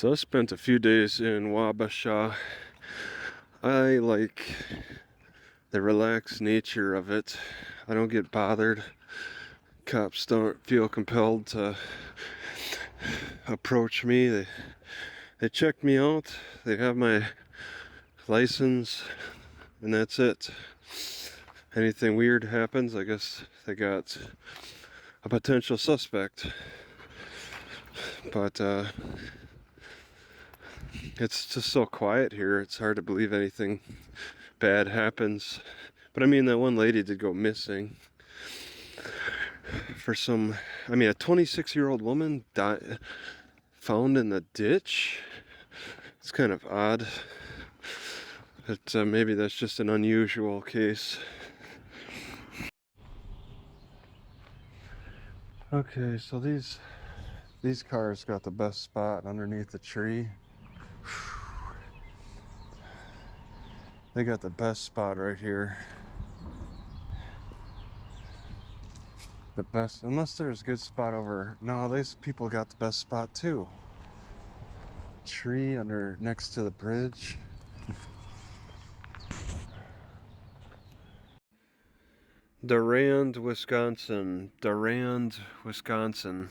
So I spent a few days in Wabasha. I like the relaxed nature of it. I don't get bothered. Cops don't feel compelled to approach me. They check me out. They have my license, and that's it. Anything weird happens, I guess they got a potential suspect. But it's just so quiet here. It's hard to believe anything bad happens. But I mean, that one lady did go missing for some, a 26-year-old woman died, found in the ditch. It's kind of odd. But maybe that's just an unusual case. Okay, so these cars got the best spot underneath the tree. They got the best spot right here. The best, unless there's a good spot over. No, these people got the best spot too. Tree under next to the bridge. Durand, Wisconsin. Durand, Wisconsin.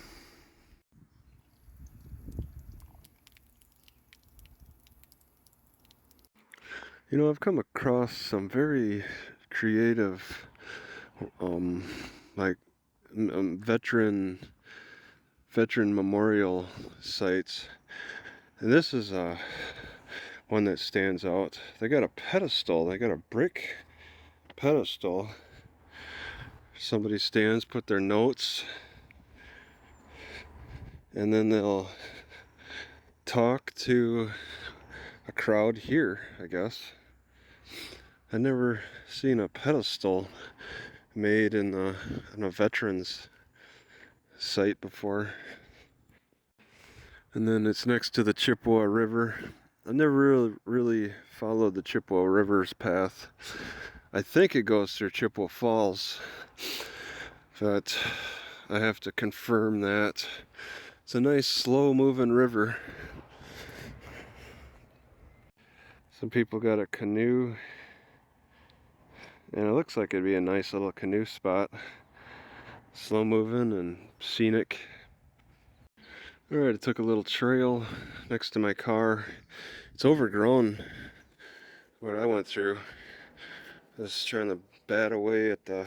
You know, I've come across some very creative, like veteran memorial sites, and this is one that stands out. They got a pedestal. They got a brick pedestal. Somebody stands, put their notes, and then they'll talk to a crowd here, I guess. I've never seen a pedestal made in a veterans site before. And then it's next to the Chippewa River. I've never really followed the Chippewa River's path. I think it goes through Chippewa Falls, but I have to confirm that. It's a nice slow moving river. Some people got a canoe, and it looks like it'd be a nice little canoe spot. Slow moving and scenic. Alright, I took a little trail next to my car. It's overgrown, what I went through. Just trying to bat away at the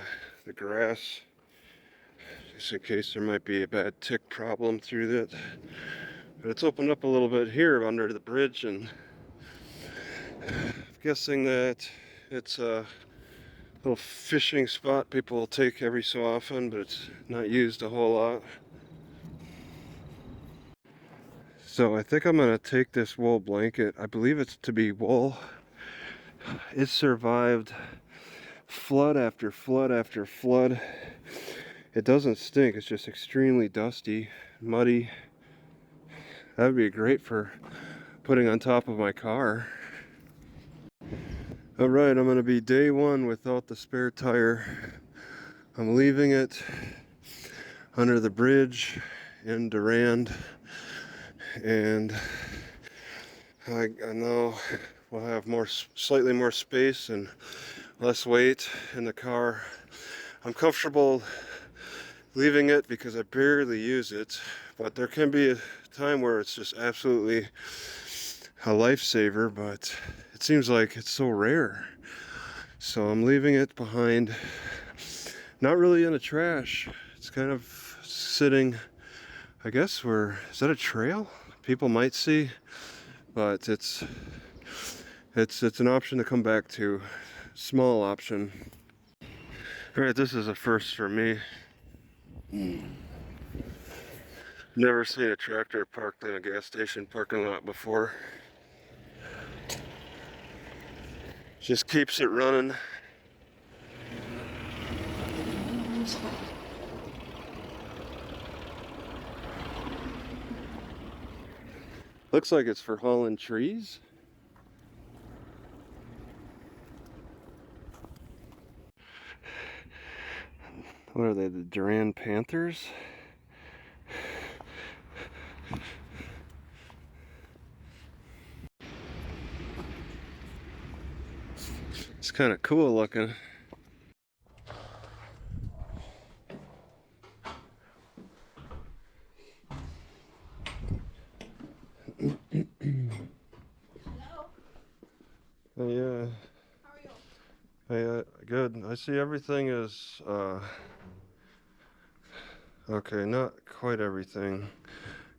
grass, just in case there might be a bad tick problem through that. But it's opened up a little bit here under the bridge, and I'm guessing that it's a little fishing spot people will take every so often, but it's not used a whole lot. So I think I'm gonna take this wool blanket. I believe it's to be wool. It survived flood after flood after flood. It doesn't stink, it's just extremely dusty, muddy. That would be great for putting on top of my car. Alright, I'm gonna be day one without the spare tire. I'm leaving it under the bridge in Durand, and I know we'll have slightly more space and less weight in the car. I'm comfortable leaving it because I barely use it, but there can be a time where it's just absolutely a lifesaver, but it seems like it's so rare. So I'm leaving it behind, not really in the trash. It's kind of sitting, I guess, is that a trail? People might see, but it's an option to come back to. Small option. Alright, this is a first for me. Never seen a tractor parked in a gas station parking lot before. Just keeps it running. Looks like it's for hauling trees. What are they, the Durand Panthers? It's kind of cool looking. Yeah. How are you? Hey, good. I see everything is, okay, not quite everything.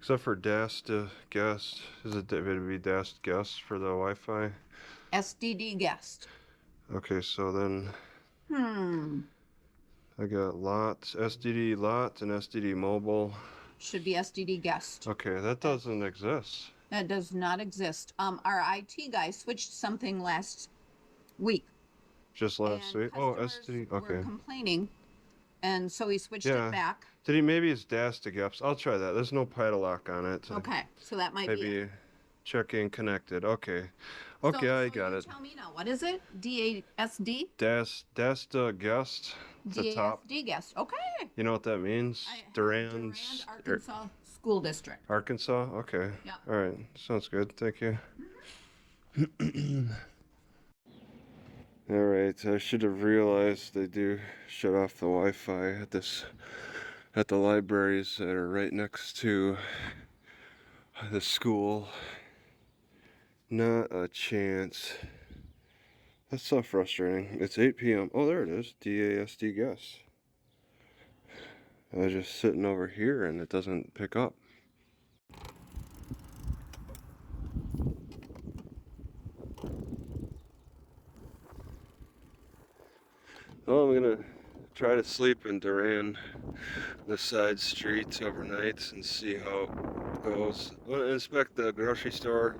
Except for DAST guest. Is it would be DAST guest for the Wi-Fi? SDD guest. Okay, so then Hmm. I got lot, SDD lot and SDD mobile. Should be SDD guest. Okay, that doesn't exist. That does not exist. Our IT guy switched something last week. Just last week? Oh, SDD, Were okay. complaining, and so he switched it back. Did he, maybe it's DAST guest. I'll try that. There's no padlock on it. Okay, so that might be maybe checking connected. Okay. So I got you it. tell me now, what is it? DASD? DAST guest. The top. DASD guest. Okay. You know what that means? Durand, Arkansas School District. Arkansas? Okay. Yeah. All right. Sounds good. Thank you. All right. I should have realized they do shut off the Wi-Fi at the libraries that are right next to the school. Not a chance. That's so frustrating. It's 8 p.m. Oh, there it is. DASD guest. I was just sitting over here and it doesn't pick up. Well, I'm gonna try to sleep in Durand, the side streets overnight, and see how it goes. I want to inspect the grocery store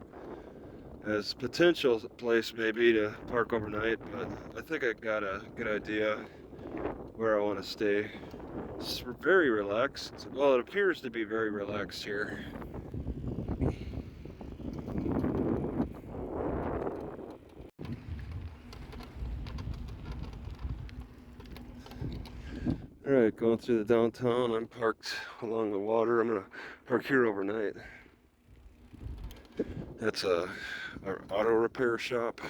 as potential place maybe to park overnight, but I think I got a good idea where I want to stay. It's very relaxed. Well, it appears to be very relaxed here. Alright, going through the downtown. I'm parked along the water. I'm gonna park here overnight. That's a auto repair shop.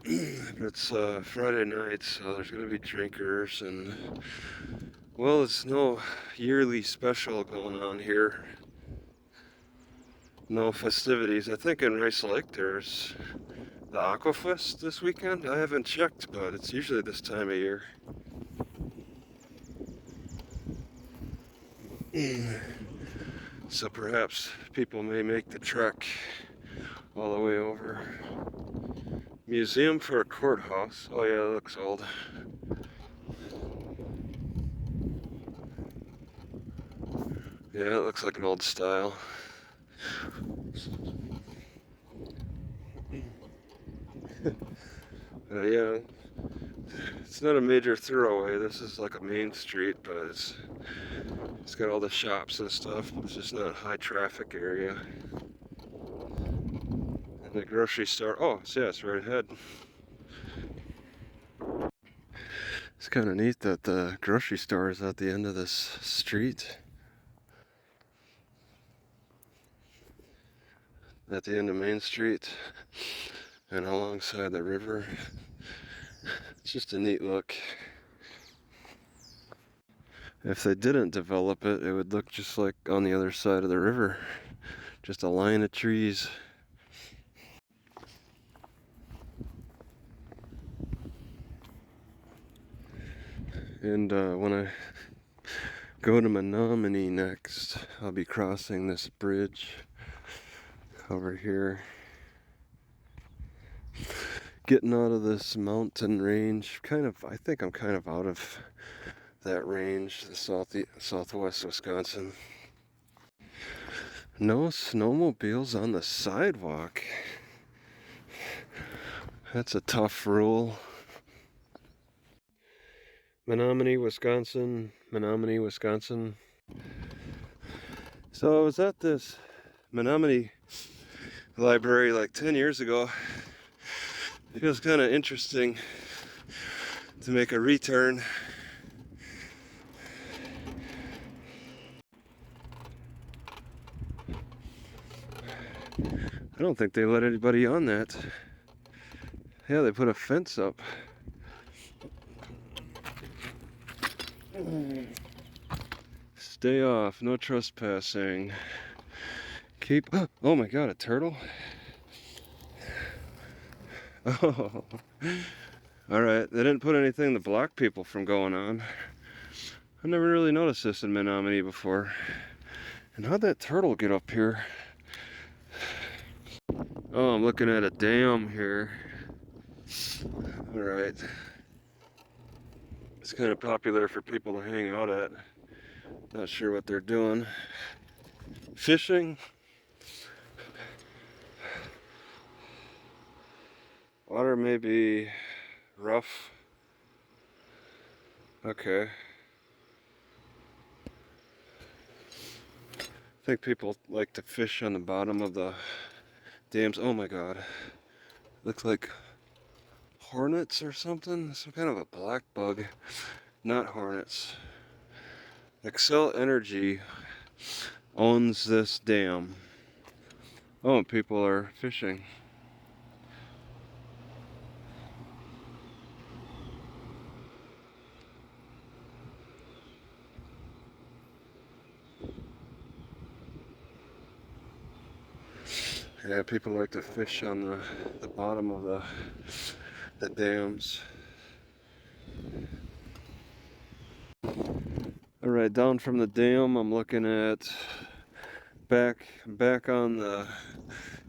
It's Friday night, so there's gonna be drinkers and, well, it's no yearly special going on here. No festivities. I think in Rice Lake there's the Aquafest this weekend. I haven't checked, but it's usually this time of year. So perhaps people may make the trek all the way over. Museum for a courthouse. Oh yeah, it looks old. Yeah, it looks like an old style. Yeah, it's not a major thoroughway. This is like a main street, but it's got all the shops and stuff. It's just not a high traffic area. And the grocery store. Oh, yeah, it's right ahead. It's kind of neat that the grocery store is at the end of this street. At the end of Main Street and alongside the river. It's just a neat look. If they didn't develop it, it would look just like on the other side of the river. Just a line of trees. And when I go to Menomonie next, I'll be crossing this bridge over here. Getting out of this mountain range. I think I'm kind of out of that range, the southwest Wisconsin. No snowmobiles on the sidewalk. That's a tough rule. Menomonie, Wisconsin. So I was at this Menomonie library like 10 years ago. It feels kind of interesting to make a return. I don't think they let anybody on that. Yeah, they put a fence up. Stay off, no trespassing. Keep, oh my God, a turtle? Oh, all right. They didn't put anything to block people from going on. I never really noticed this in Menomonie before. And how'd that turtle get up here? Oh, I'm looking at a dam here. All right. It's kind of popular for people to hang out at. Not sure what they're doing. Fishing. Water may be rough. Okay. I think people like to fish on the bottom of the dams. Oh my God. Looks like hornets or something. Some kind of a black bug. Not hornets. Excel Energy owns this dam. Oh, and people are fishing. Yeah, people like to fish on the bottom of the dams. All right, down from the dam, I'm looking at back on the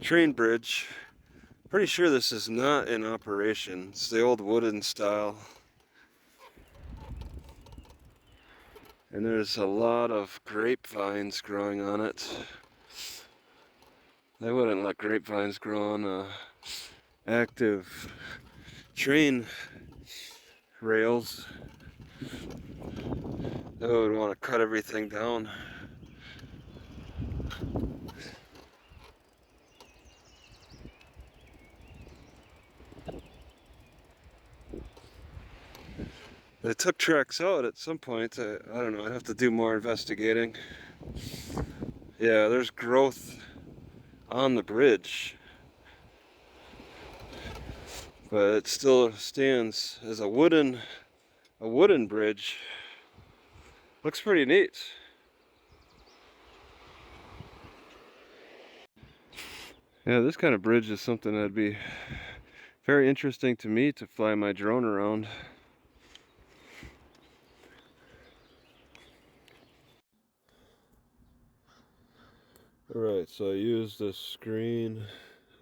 train bridge. Pretty sure this is not in operation. It's the old wooden style. And there's a lot of grapevines growing on it. They wouldn't let grapevines grow on active train rails. They would want to cut everything down. They took tracks out at some point. I don't know, I'd have to do more investigating. Yeah, there's growth on the bridge, but it still stands as a wooden bridge. Looks pretty neat. Yeah, this kind of bridge is something that'd be very interesting to me to fly my drone around. Alright, so I use this screen.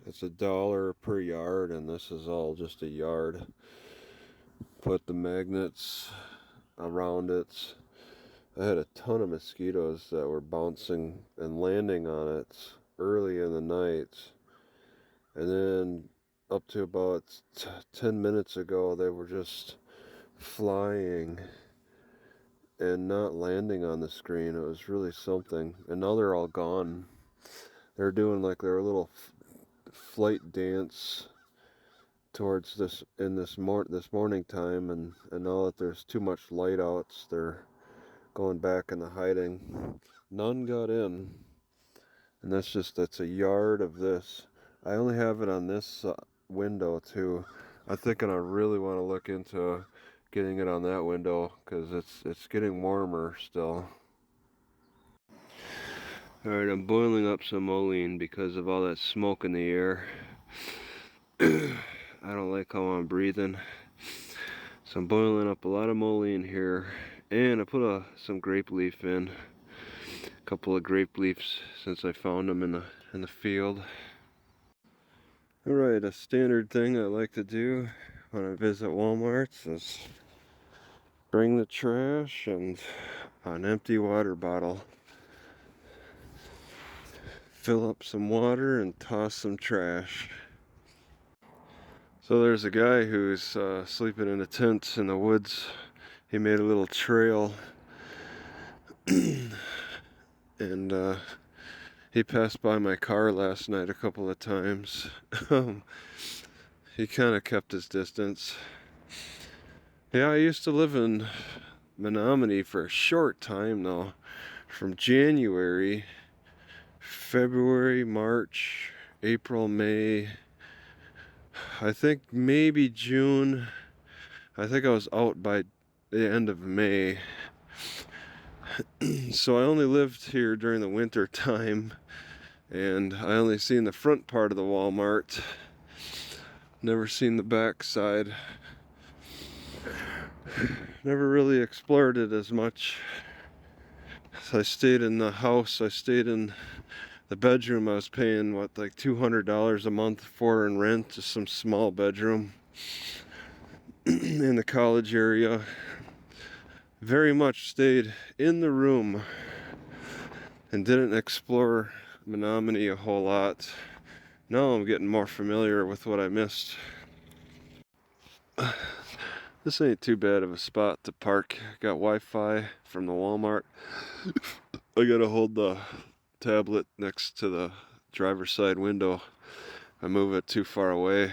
It's $1 per yard, and this is all just a yard. Put the magnets around it. I had a ton of mosquitoes that were bouncing and landing on it early in the night. And then up to about 10 minutes ago, they were just flying and not landing on the screen. It was really something. And now they're all gone. They're doing like their little flight dance towards this morning time, and now that there's too much light out, they're going back into hiding. None got in, and that's a yard of this. I only have it on this window too. I'm thinking I really want to look into getting it on that window because it's getting warmer still. Alright, I'm boiling up some moline because of all that smoke in the air. I don't like how I'm breathing. So I'm boiling up a lot of moline here. And I put some grape leaf in. A couple of grape leaves since I found them in the field. Alright, a standard thing I like to do when I visit Walmart's is bring the trash and an empty water bottle. Fill up some water and toss some trash. So there's a guy who's sleeping in a tent in the woods. He made a little trail and he passed by my car last night a couple of times. He kind of kept his distance. Yeah, I used to live in Menomonie for a short time though. From January, February, March, April, May, I think maybe June. I think I was out by the end of May. So I only lived here during the winter time, and I only seen the front part of the Walmart. Never seen the back side. Never really explored it as much. So I stayed in the house. I stayed in the bedroom. I was paying what, like $200 a month for in rent, just some small bedroom in the college area. Very much stayed in the room and didn't explore Menomonie a whole lot. Now I'm getting more familiar with what I missed. This ain't too bad of a spot to park. Got Wi-Fi from the Walmart. I gotta hold the tablet next to the driver's side window. I move it too far away,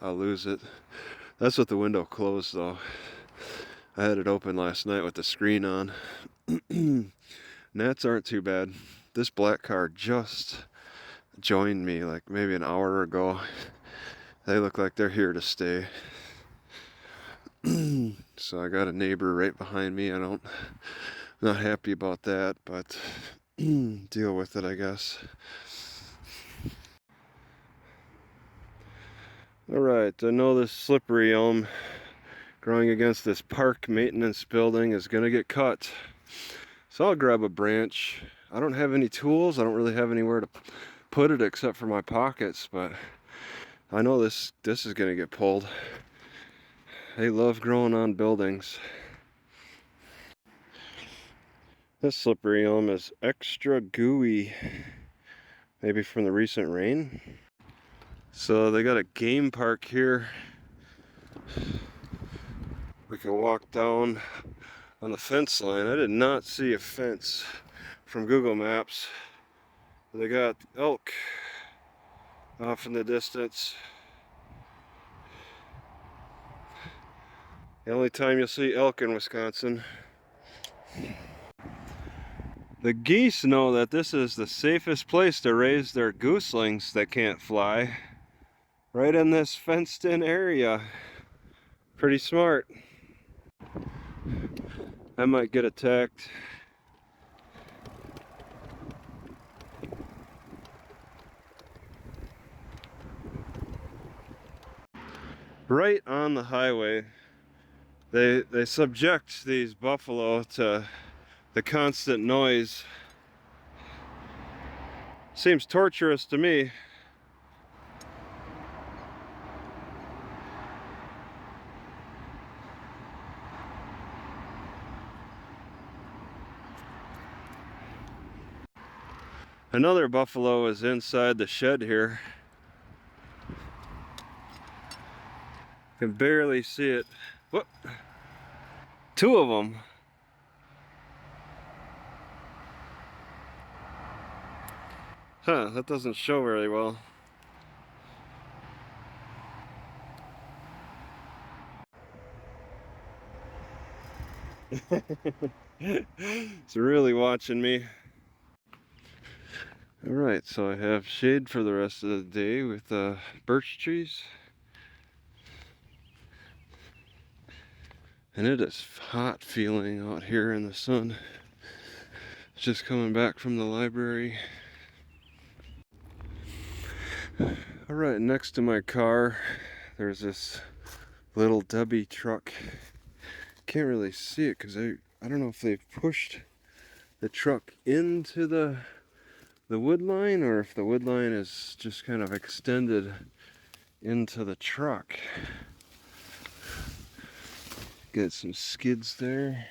I'll lose it. That's with the window closed though. I had it open last night with the screen on. Gnats aren't too bad. This black car just joined me like maybe an hour ago. They look like they're here to stay. So I got a neighbor right behind me. I'm not happy about that, but deal with it, I guess. Alright, I know this slippery elm growing against this park maintenance building is gonna get cut. So I'll grab a branch. I don't have any tools. I don't really have anywhere to put it except for my pockets, but I know this is gonna get pulled. They love growing on buildings. This slippery elm is extra gooey, maybe from the recent rain. So they got a game park here. We can walk down on the fence line. I did not see a fence from Google Maps. They got elk off in the distance. The only time you'll see elk in Wisconsin. The geese know that this is the safest place to raise their gooselings that can't fly. Right in this fenced in area. Pretty smart. I might get attacked. Right on the highway, they subject these buffalo to the constant noise. Seems torturous to me. Another buffalo is inside the shed here. Can barely see it. Whoop. Two of them. Huh, that doesn't show very well. It's really watching me. Alright, so I have shade for the rest of the day with birch trees. And it is hot feeling out here in the sun. Just coming back from the library. Alright, next to my car, there's this little Debbie truck. Can't really see it because I don't know if they've pushed the truck into the wood line or if the wood line is just kind of extended into the truck. Got some skids there.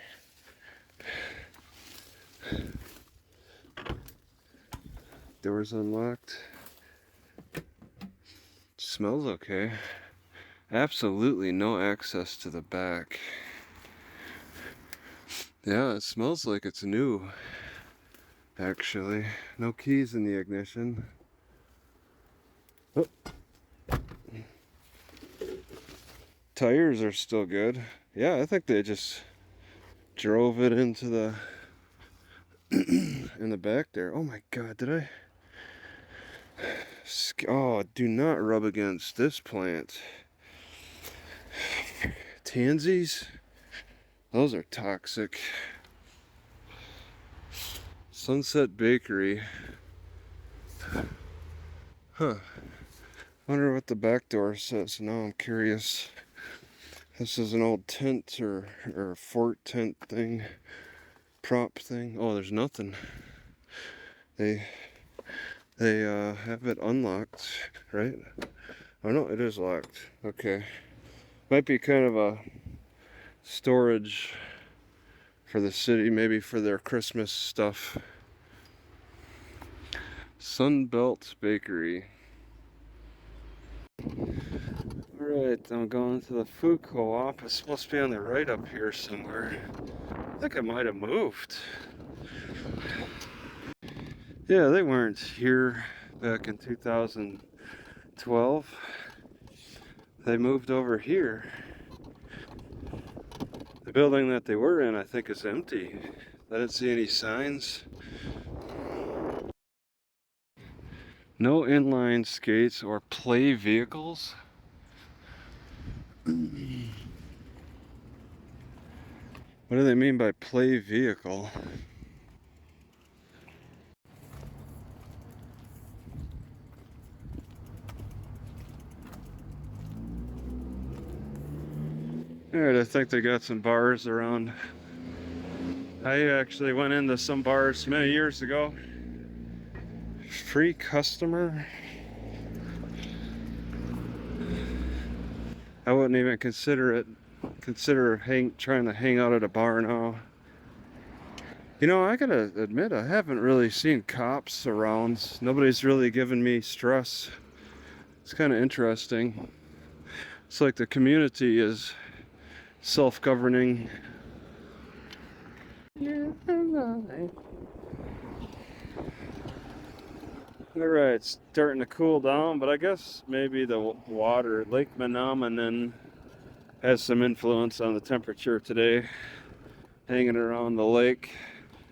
Doors unlocked. Smells okay. Absolutely no access to the back. Yeah, it smells like it's new. Actually, no keys in the ignition. Oh. Tires are still good. Yeah, I think they just drove it into the in the back there. Oh my god, did Oh, do not rub against this plant. Tansies? Those are toxic. Sunset Bakery. Huh. Wonder what the back door says. Now I'm curious. This is an old tent or a fort tent thing. Prop thing. Oh, there's nothing. They have it unlocked, right? Oh no, it is locked. Okay. Might be kind of a storage for the city, maybe for their Christmas stuff. Sunbelt Bakery. Alright, I'm going to the food co-op. It's supposed to be on the right up here somewhere. I think I might have moved. Yeah, they weren't here back in 2012. They moved over here. The building that they were in, I think, is empty. I didn't see any signs. No inline skates or play vehicles. What do they mean by play vehicle? Alright, I think they got some bars around. I actually went into some bars many years ago. Free customer? I wouldn't even consider trying to hang out at a bar now. You know, I gotta admit, I haven't really seen cops around. Nobody's really given me stress. It's kind of interesting. It's like the community is self-governing. Alright, it's starting to cool down, but I guess maybe the water, Lake Menomonie, has some influence on the temperature today. Hanging around the lake.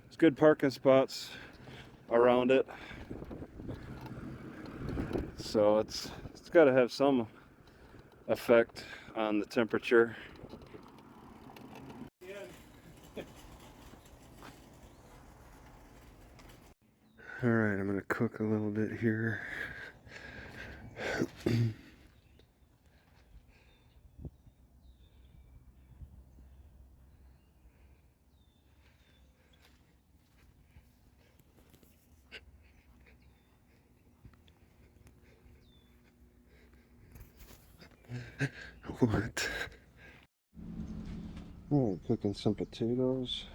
It's good parking spots around it. So it's got to have some effect on the temperature. Alright, I'm going to cook a little bit here. What? Oh, cooking some potatoes.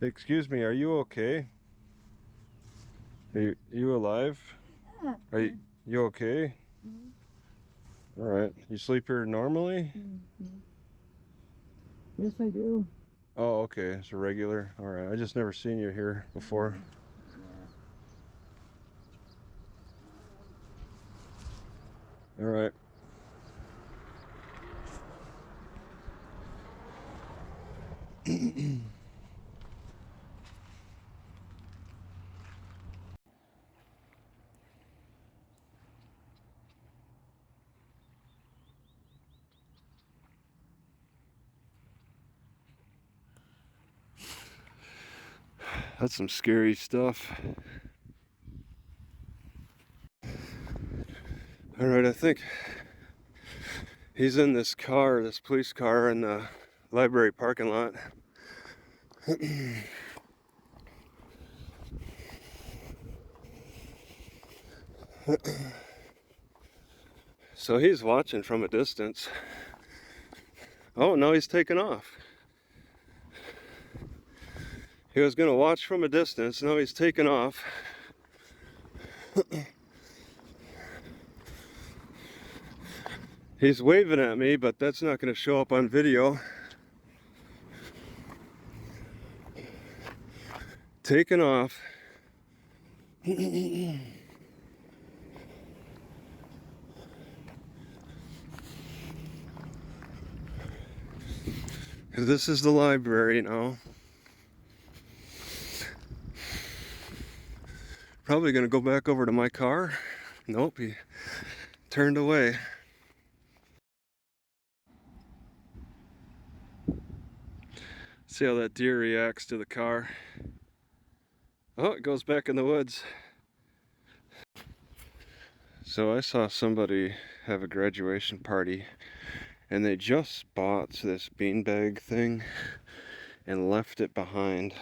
Excuse me, are you okay? Are you alive? Are you okay? Mm-hmm. All right. You sleep here normally? Mm-hmm. Yes, I do. Oh, okay. It's a regular. All right. I just never seen you here before. All right. That's some scary stuff. All right, I think he's in this car, this police car in the library parking lot. So he's watching from a distance. Oh, no, he's taking off. He was going to watch from a distance. Now he's taking off. He's waving at me, but that's not going to show up on video. Taking off. This is the library now. Probably gonna go back over to my car. Nope, he turned away. See how that deer reacts to the car. Oh, it goes back in the woods. So I saw somebody have a graduation party and they just bought this beanbag thing and left it behind.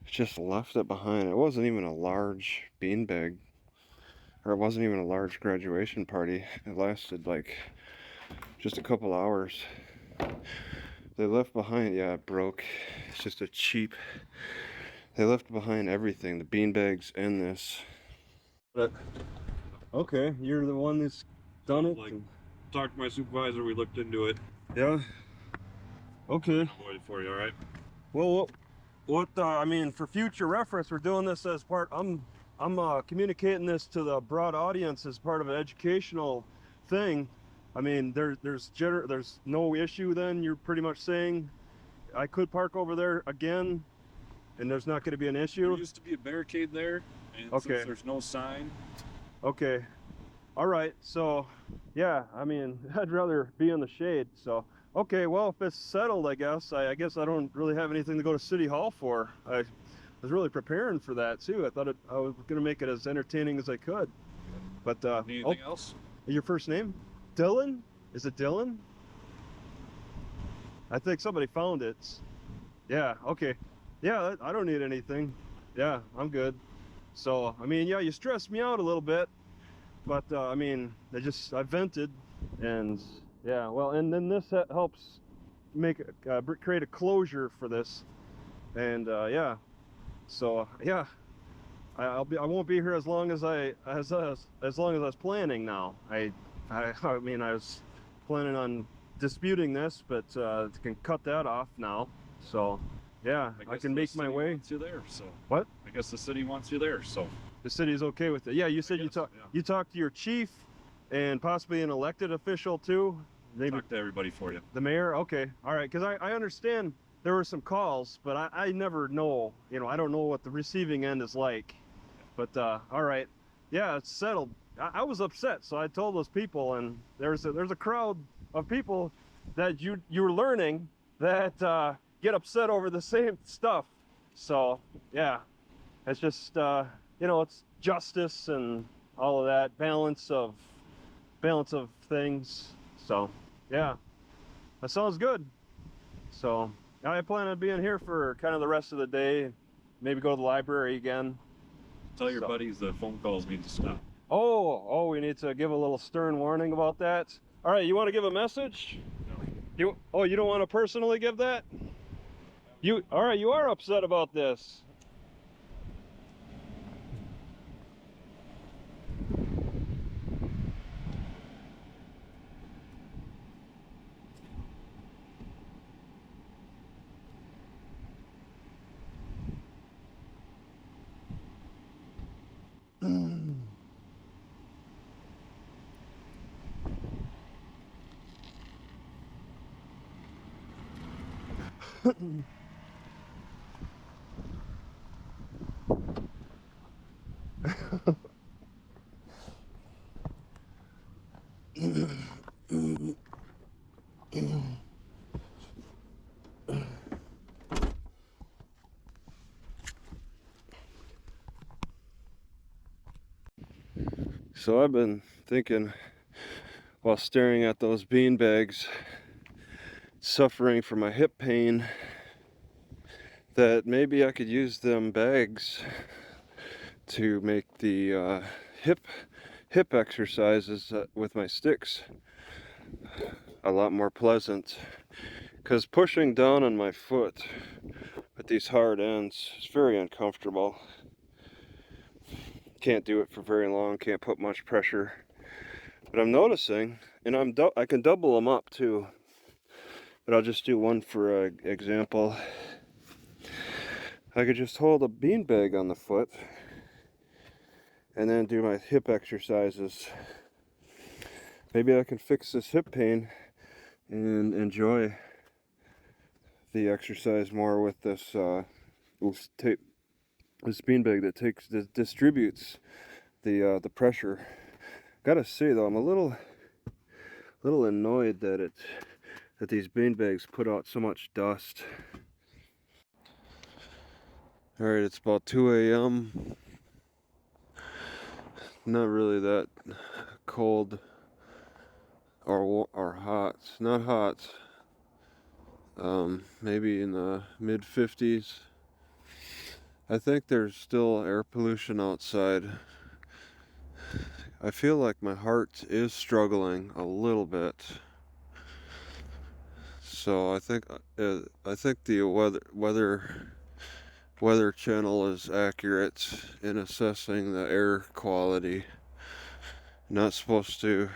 Just left it behind. It wasn't even a large beanbag, or it wasn't even a large graduation party. It lasted like just a couple hours. They left behind, yeah, it broke. It's just a cheap. They left behind everything, the beanbags and this. But okay, you're the one that's done it. Like, talked to my supervisor. We looked into it. Yeah. Okay. I'll wait for you. All right. Well, I mean, for future reference, we're doing this as part. I'm communicating this to the broad audience as part of an educational thing. I mean, there's no issue. Then you're pretty much saying I could park over there again, and there's not going to be an issue. There used to be a barricade there, and Okay. since there's no sign. Okay. All right. So, yeah. I mean, I'd rather be in the shade. So. Okay, well, if it's settled, I guess I don't really have anything to go to City Hall for. I was really preparing for that too. I thought I was gonna make it as entertaining as I could. But Anything else? your first name? Dylan? Is it Dylan? I think somebody found it. Yeah, okay. Yeah, I don't need anything. Yeah, I'm good. So, I mean, yeah, you stressed me out a little bit, but I mean, I vented, and yeah, well, and then this helps create a closure for this, and yeah, so yeah, I won't be here as long as long as I was planning. Now, I mean, I was planning on disputing this, but can cut that off now. So yeah, I can make my way. Wants you there, so. What? I guess the city wants you there, so. The city's okay with it. Yeah, you said guess, yeah. you talked to your chief and possibly an elected official too. Maybe Talk to everybody for you. the mayor. Okay, all right. Because I understand there were some calls, but I never know. You know, I don't know what the receiving end is like. But all right, yeah, it's settled. I was upset, so I told those people, and there's a crowd of people that you're learning that get upset over the same stuff. So yeah, it's just you know, it's justice and all of that balance of things. So yeah, that sounds good. So I plan on being here for kind of the rest of the day, maybe go to the library again. Tell your buddies the phone calls need to stop. Oh, we need to give a little stern warning about that. All right, you want to give a message? No. You don't want to personally give that? All right, you are upset about this. So I've been thinking while staring at those bean bags, suffering from my hip pain, that maybe I could use them bags to make the hip exercises with my sticks a lot more pleasant. Because pushing down on my foot with these hard ends is very uncomfortable. Can't do it for very long, can't put much pressure. But I'm noticing, and I can double them up too, but I'll just do one for example. I could just hold a beanbag on the foot and then do my hip exercises. Maybe I can fix this hip pain and enjoy the exercise more with this this beanbag that distributes the pressure. Gotta say though, I'm a little annoyed that these beanbags put out so much dust. All right, it's about 2 a.m. Not really that cold or hot. Not hot. Maybe in the mid 50s. I think there's still air pollution outside. I feel like my heart is struggling a little bit. So I think the weather channel is accurate in assessing the air quality. You're not supposed to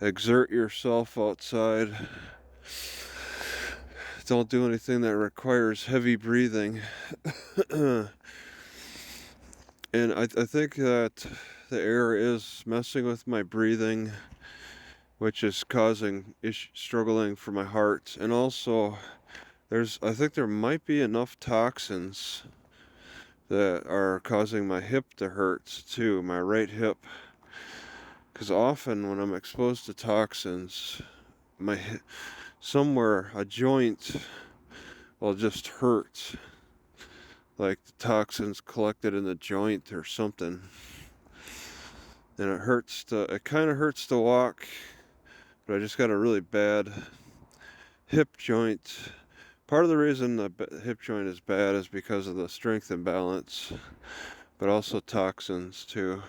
exert yourself outside. Don't do anything that requires heavy breathing. And I think that the air is messing with my breathing, which is causing struggling for my heart. And also, I think there might be enough toxins that are causing my hip to hurt too, my right hip. Because often when I'm exposed to toxins, somewhere a joint will just hurt, like the toxins collected in the joint or something. And it kind of hurts to walk, but I just got a really bad hip joint. Part of the reason the hip joint is bad is because of the strength imbalance, but also toxins too.